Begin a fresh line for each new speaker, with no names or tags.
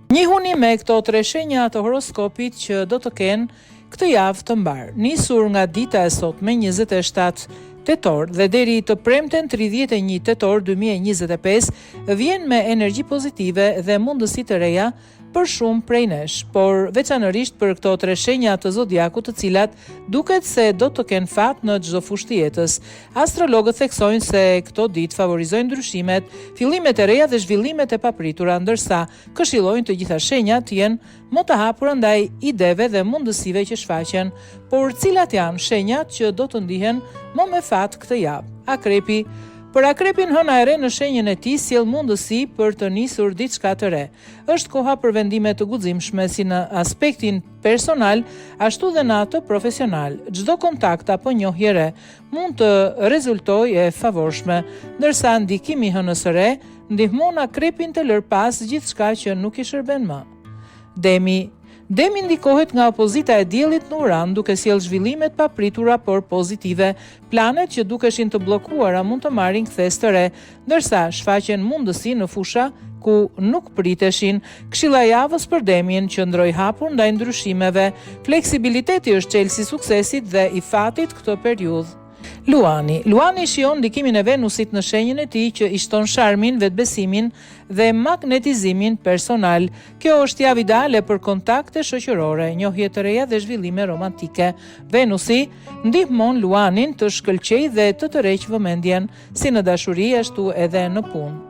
Njihuni me këto 3 shenja të horoskopit që do të kenë këtë javë të mbar. Nisur nga dita e sotme 27 tetor dhe deri të premten 31 tetor 2025 vjen me energji pozitive dhe mundësi të reja për shumë prej nesh, por veçanërisht për këto 3 shenja të zodiakut të cilat duket se do të kenë fat në çdo fushë të jetës. Astrologët theksojnë se këto ditë favorizojnë ndryshimet, fillimet e reja dhe zhvillimet e papritura, ndërsa këshillojnë të gjitha shenjat të jenë më të hapura ndaj ideve dhe mundësive që shfaqen, por cilat janë shenjat që do të ndihen më me fat këtë javë? Akrepi. Për akrepin, hëna e re në shenjën e tij sjell mundësi për të nisur diçka të re. Është koha për vendime të guximshme si në aspektin personal, ashtu dhe në atë profesional. Çdo kontakt apo njohje re mund të rezultojë e favorshme, ndërsa ndikimi i hënës së re ndihmon akrepin të lër pas gjithçka që nuk i shërben më. Demi ndikohet nga opozita e diellit në Uran, duke sjell zhvillimet papritura por pozitive. Planet që dukeshin të bllokuara mund të marrin kthes të re, ndërsa shfaqen mundësi në fusha ku nuk priteshin. Këshilla e javës për Demin qëndroi hapur ndaj ndryshimeve. Fleksibiliteti është çelësi i suksesit dhe i fatit këtë periudhë. Luani shijon ndikimin e Venusit në shenjën e tij që i shton sharmin, vetbesimin dhe magnetizimin personal. Kjo është javë ideale për kontakte shoqërore, njohje të reja dhe zhvillime romantike. Venusi ndihmon Luanin të shkëlqejë dhe të tërheqë vëmendjen, si në dashuri ashtu edhe në punë.